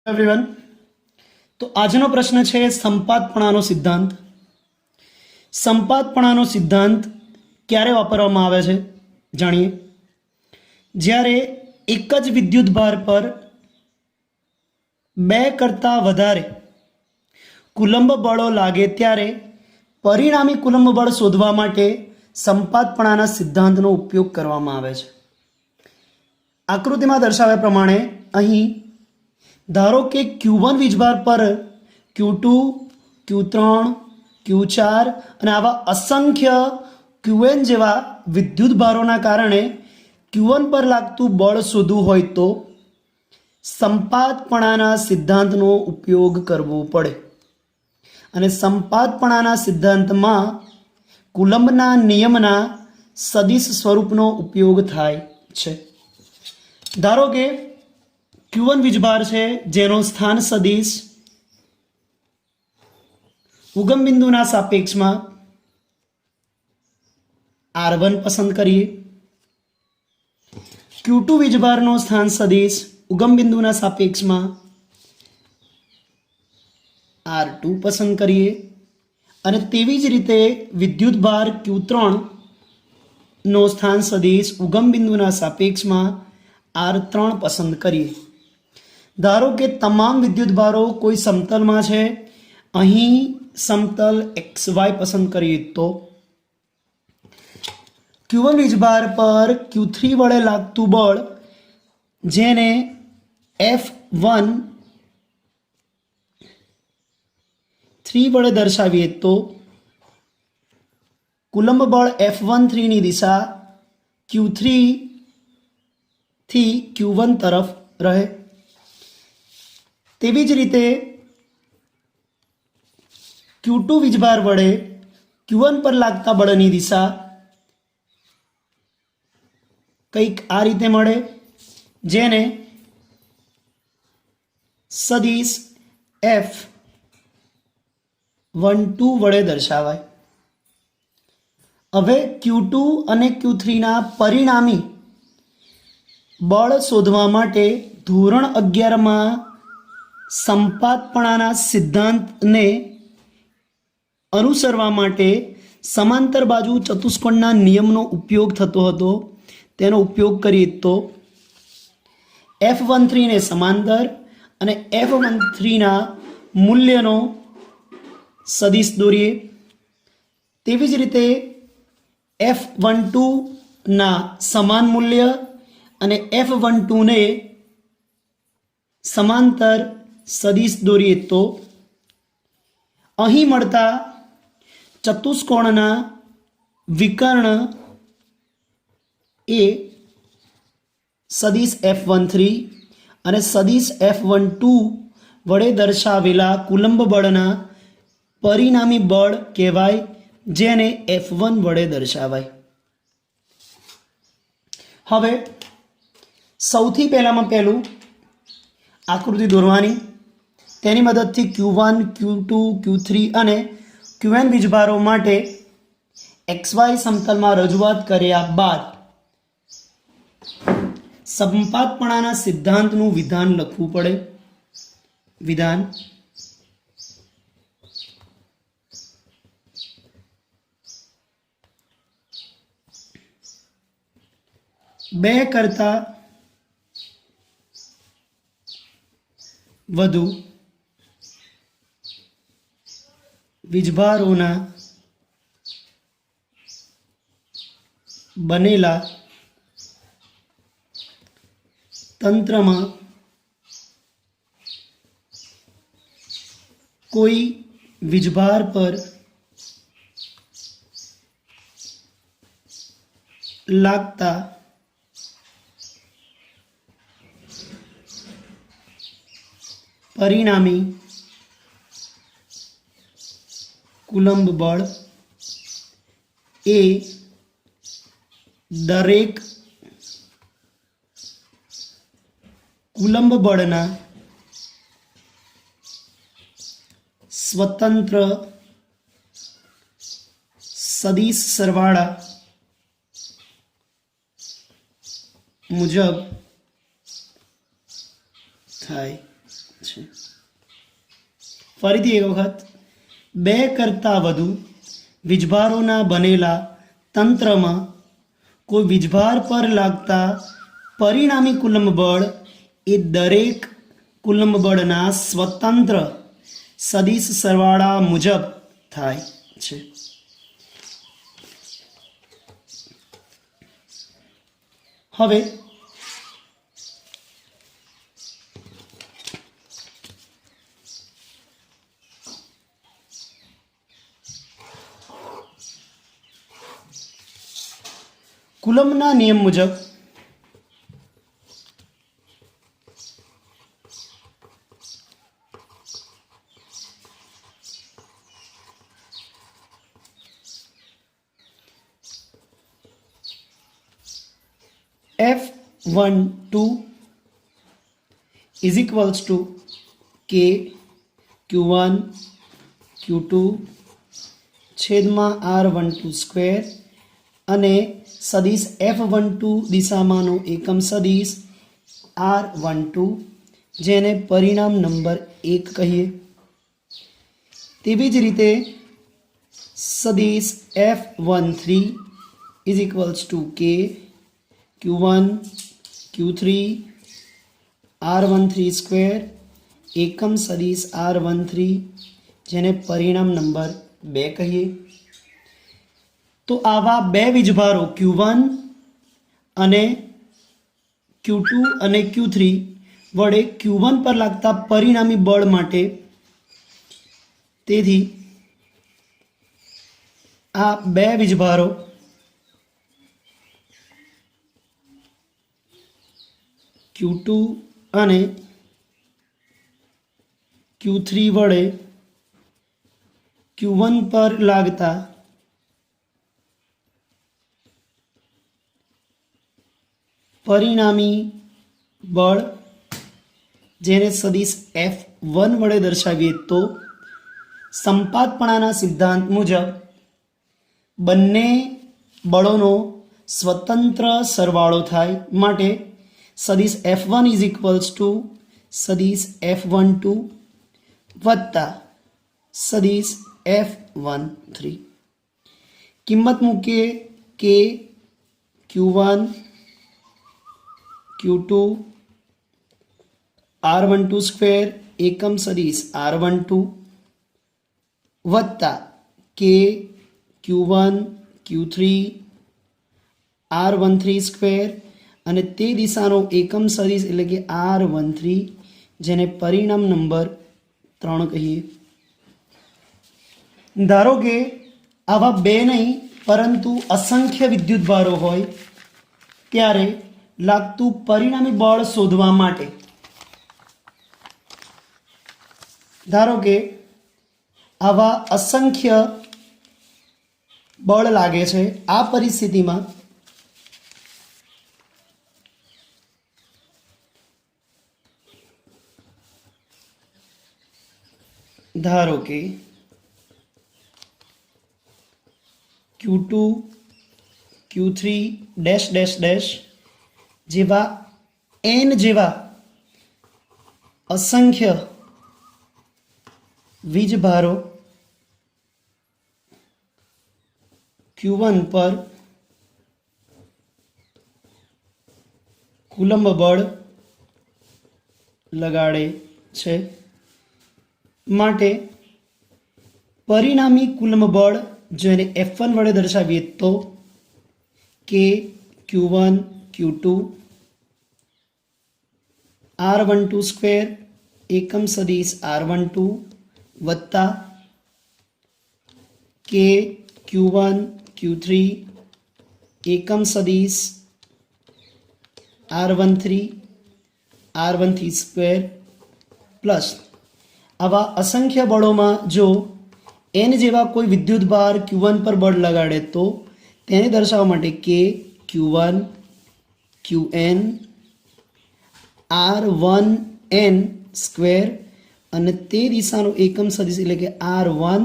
Everyone. तो આજનો પ્રશ્ન છે સંપાતપણાનો સિદ્ધાંત। સંપાતપણાનો સિદ્ધાંત ક્યારે વાપરવામાં આવે છે જાણીએ। જ્યારે એક જ વિદ્યુત ભાર પર બે કરતાં વધારે કુલંબ બળો લાગે ત્યારે પરિણામી કુલંબ બળ શોધવા માટે સંપાતપણાના સિદ્ધાંતનો ઉપયોગ કરવામાં આવે છે। આકૃતિમાં દર્શાવ્યા પ્રમાણે અહીં धारो के Q1 वीजभार पर Q2, Q3, Q4 અને આવા असंख्य Qn જેવા विद्युत भारोना कारणे Q1 पर लागतुं बळ शोधवुं होय तो संपातपणाना सिद्धांतनो उपयोग करवो पड़े। अने संपातपणाना सिद्धांतमां कूलम्बना नियमना सदिश स्वरूपनो उपयोग थाय छे। धारो के Q1 वीजभार है जेनो स्थान सदिश उगम बिंदुना सापेक्ष में R1 पसंद करिए। Q2 वीजभार नो स्थान सदिश उगम बिंदुना सापेक्ष में R2 पसंद करिए। अने तेवी ज रीते विद्युत भार Q3 नो स्थान सदिश उगम बिंदुना सापेक्ष में R3 पसंद करिए। धारो के तमाम विद्युत भारों कोई समतल में है, अहीं समतल XY पसंद करिए तो Q1 वीजभार पर Q3 वडे लागतुं बळ जेने F1 3 वडे दर्शावीए तो कूलम्ब बळ F13 नी दिशा Q3 थी Q1 तरफ रहे। तेवी ज रीते Q2 वीजभार वडे Q1 पर लागता बळनी दिशा कंईक आ रीते मळे जेने सदिश F12 वडे दर्शावाय। हवे Q2 अने Q3 ना परिणामी बळ शोधवा माटे धोरण 11 मां संपातपणाना सिद्धांत ने अनुसरवा माटे समांतर बाजू चतुष्कोणना नियमनो उपयोग थतो हतो। तेनो उपयोग करीए तो F13 ने समांतर अने F13 ना मूल्यनो सदिश दोरीए। तेवी ज रीते F12 ना समान मूल्य अने F12 ने समांतर सदिश दोरीए तो अहीं मळता चतुष्कोणना विकर्ण ए सदिश F13 अने सदिश F12 वडे दर्शावेला कूलम्ब बळना परिणामी बळ कहेवाय जेने F1 वडे दर्शावाय। हवे सौथी पहेलामां पहेलुं आकृति दोरवानी, तेनी मददथी Q1, Q2, Q3 अने Qn वीजभारों माटे XY समतल में रजूआत कर्या बाद संपातपणाना सिद्धांतनुं विधान लखवुं पड़े। विधान बे करता વધુ વીજભારોના બનેલા તંત્રમાં કોઈ વીજભાર પર लागता परिणामी कूलम्ब बळ ए दरेक कूलम्ब बळना स्वतंत्र सदिश सरवाळा मुजब થાય। છે. ફરીથી એક વખત, બે કરતાં વધુ વીજભારોના બનેલા તંત્રમાં કોઈ વીજભાર પર લાગતા પરિણામી કુલંબ બળ એ દરેક કુલંબ બળના સ્વતંત્ર સદિશ સરવાળા મુજબ થાય છે. હવે કુલમ્બના નિયમ મુજબ F12 is equals to K Q1 Q2 છેદમાં R12 સ્ક્વેર અને સદિશ F12 દિશામાંનો એકમ સદિશ R12 જેને પરિણામ નંબર 1 કહીએ. તેવી જ રીતે સદિશ F13 is equals to K Q1 Q3 R13 square એકમ સદિશ R13 જેને પરિણામ નંબર 2 કહીએ. તો આવા બે વીજભારો Q1 અને Q2 અને Q3 વડે Q1 પર લાગતા પરિણામી બળ માટે, તેથી આ બે વીજભારો Q2 અને Q3 વડે Q1 પર લાગતા પરિણામી બળ જેને સદિશ F1 વડે દર્શાવીએ તો સંપાતપણાના સિદ્ધાંત મુજબ બંને બળોનો સ્વતંત્ર સરવાળો થાય માટે સદિશ F1 is equals to સદિશ F12 વત્તા સદિશ F13. કિંમત મૂકીએ K Q1 Q2 R12 square એકમ સદિશ R12 વત્તા K Q1 Q3 R13 square અને તે દિશાનો એકમ સદિશ એટલે કે R13 જેને પરિણામ નંબર 3 કહીએ. ધારો કે આવા બે નહીં પરંતુ અસંખ્ય વિદ્યુતભારો હોય ત્યારે લાગતું પરિણામી બળ શોધવા માટે, ધારો કે આવા અસંખ્ય બળ લાગે છે. આ પરિસ્થિતિમાં ધારો કે Q2 Q3 dash dash dash જેવા n જેવા અસંખ્ય વીજભારો Q1 પર કુલંબ બળ લગાડે છે માટે પરિણામી કુલંબ બળ જેને F1 વડે દર્શાવીએ તો K Q1 Q2 R12 square એકમ સદિશ R12 વત્તા K Q1 Q3 એકમ સદિશ R13 સ્ક્વેર પ્લસ આવા અસંખ્ય બળોમાં જો n જેવા કોઈ વિદ્યુતભાર Q1 પર બળ લગાડે તો તેને દર્શાવવા માટે K Q1 Qn R1n square અને તે દિશાનો એકમ સદિશ એટલે કે R1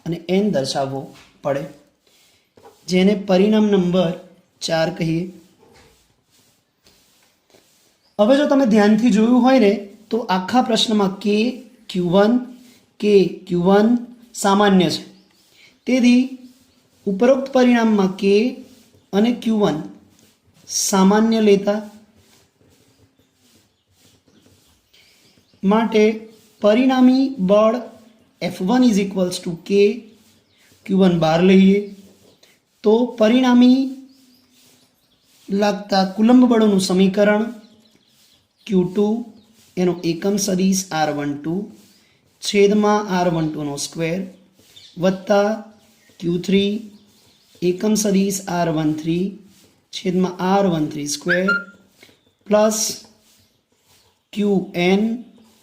અને n દર્શાવવો પડે જેને પરિણામ નંબર 4 કહીએ. હવે જો તમે ધ્યાનથી જોયું હોય ને તો આખા પ્રશ્નમાં કે ક્યુ1 સામાન્ય છે, તેથી ઉપરોક્ત પરિણામમાં કે અને ક્યુ1 સામાન્ય લેતા માટે પરિણામી બળ F1 ઇઝ ઇક્વલ્સ ટુ કે, ક્યુ1 બહાર લઈએ તો પરિણામી લાગતા કુલંબ બળોનું સમીકરણ Q2 એનો એકમ સદિશ R12 છેદમાં R12 નો સ્ક્વેર વત્તા Q3 એકમ સદિશ R13 છેદમાં R13 સ્ક્વેર પ્લસ Qn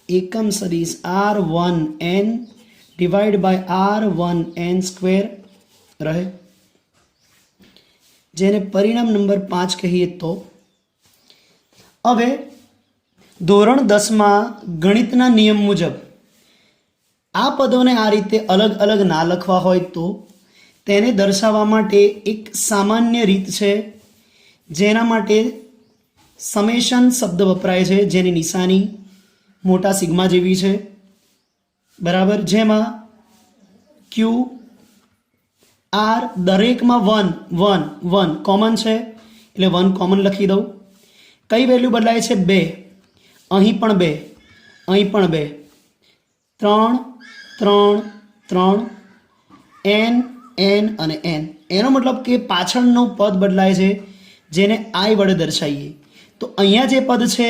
એકમ સદિશ R1n divide by R1n square રહે, જેને પરિણામ નંબર 5 કહીએ તો. હવે ધોરણ 10માં ગણિતના નિયમ મુજબ આ પદોને આ રીતે અલગ અલગ ના લખવા હોય તો તેને દર્શાવવા માટે એક સામાન્ય રીત છે, જેના માટે સમેશન શબ્દ વપરાય છે, જેની નિશાની મોટા સિગ્મા જેવી છે, બરાબર. જેમાં ક્યુ આર દરેકમાં 1 કોમન છે એટલે 1 કોમન લખી દઉં. કઈ વેલ્યુ બદલાય છે? 2. અહીં પણ 2, અહીં પણ 2, 3 3 3, n અને n. એનો મતલબ કે પાછળનું પદ બદલાય છે, જેને i વડે દર્શાવીએ. તો અહીંયા જે પદ છે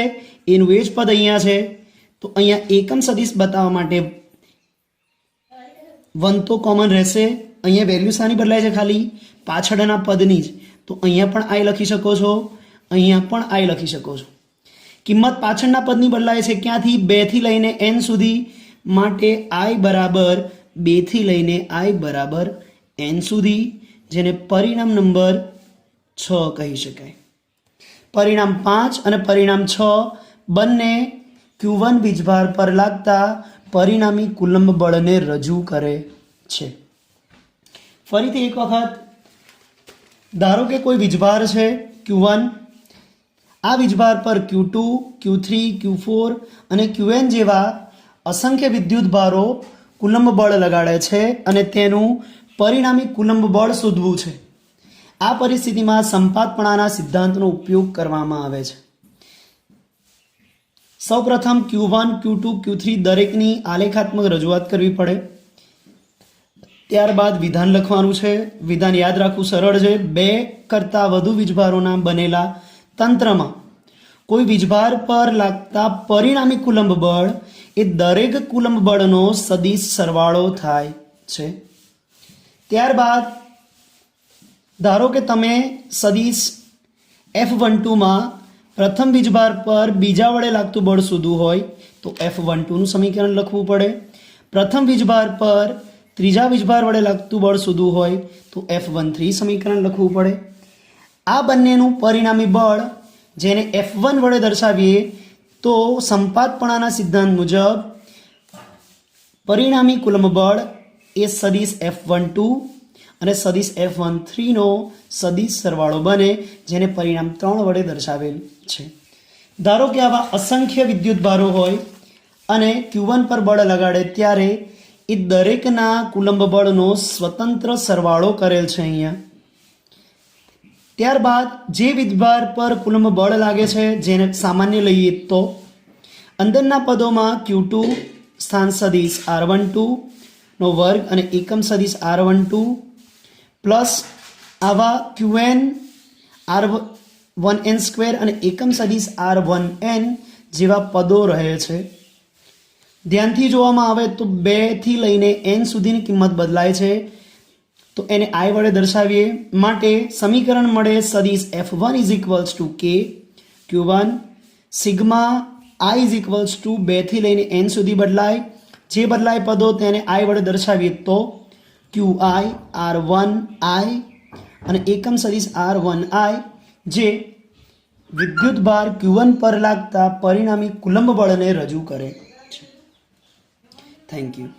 એનું એ જ પદ અહીંયા છે, તો અહીંયા એકમ સદિશ બતાવવા માટે 1 તો કોમન રહેશે. અહીંયા વેલ્યુ શાની બદલાય છે? ખાલી પાછળના પદની જ. તો અહીંયા પણ i લખી શકો છો, અહીંયા પણ i લખી શકો છો. કિંમત પાછળના પદની બદલાય છે ક્યાંથી? 2 થી લઈને n સુધી, માટે i બરાબર 2 થી લઈને i બરાબર n સુધી, જેને પરિણામ નંબર 6 કહી શકાય. પરિણામ 5 અને પરિણામ 6 બંને Q1 વીજભાર પર લાગતા પરિણામી કુલંબ બળને રજૂ કરે છે. ફરીથી એક વખત ધારો કે કોઈ વીજભાર છે Q1, આ વીજભાર પર Q2, Q3, Q4 અને Qn જેવા અસંખ્ય વિદ્યુત ભારો કુલંબ બળ લગાડે છે અને તેનું પરિણામી કુલંબ બળ શોધવું છે. આ પરિસ્થિતિમાં સંપાતપણાના સિદ્ધાંતનો ઉપયોગ કરવામાં આવે છે. સૌપ્રથમ Q1, Q2, Q3 દરેકની આલેખાત્મક રજૂઆત કરવી પડે. ત્યારબાદ વિધાન લખવાનું છે. વિધાન યાદ રાખવું સરળ છે. 2 કરતાં વધુ વીજભારોના બનેલા તંત્રમાં કોઈ વીજભાર પર લાગતા પરિણામી કુલંબ બળ એ દરેક કુલંબ બળનો સદિશ સરવાળો થાય છે. ત્યારબાદ ધારો કે તમે સદિશ F12માં પ્રથમ વીજભાર પર બીજા વડે લાગતું બળ શોધવું હોય તો F12નું સમીકરણ લખવું પડે. પ્રથમ વીજભાર પર ત્રીજા વીજભાર વડે લાગતું બળ શોધવું હોય તો F13 સમીકરણ લખવું પડે. આ બંનેનું પરિણામી બળ જેને F1 વડે દર્શાવીએ તો સંપાતપણાના સિદ્ધાંત મુજબ પરિણામી કુલંબ બળ એ સદિશ F12 અને સદિશ F13નો સદિશ સરવાળો બને, જેને પરિણામ 3 વડે દર્શાવેલ છે. ધારો કે આવા અસંખ્ય વિદ્યુત ભારો હોય અને Q1 પર બળ લગાડે ત્યારે એ દરેકના કુલંબ બળનો સ્વતંત્ર સરવાળો કરેલ છે અહીંયા. ત્યારબાદ જે વીજભાર પર કુલંબ બળ લાગે છે જેને સામાન્ય લઈએ તો અંદરના પદોમાં Q2 સ્થાન સદિશ R12 નો વર્ગ અને એકમ સદિશ R12 પ્લસ આવા Qn R1n સ્ક્વેર અને એકમ સદિશ R1n જેવા પદો રહે છે. ધ્યાનથી જોવામાં આવે તો 2 થી લઈને n સુધીની કિંમત બદલાય છે, તો એને i વડે દર્શાવીએ. માટે સમીકરણ મળે સદિશ F1 ઇઝ ઇક્વલ્સ ટુ કે Q1 sigma i is equals to 2 થી લઈને n સુધી બદલાય. જે બદલાય પદો તેને i વડે દર્શાવીએ તો Qi R1i અને એકમ સદિશ R1i જે વિદ્યુત ભાર Q1 પર લાગતા પરિણામી કુલંબ બળને રજૂ કરે છે. Thank you.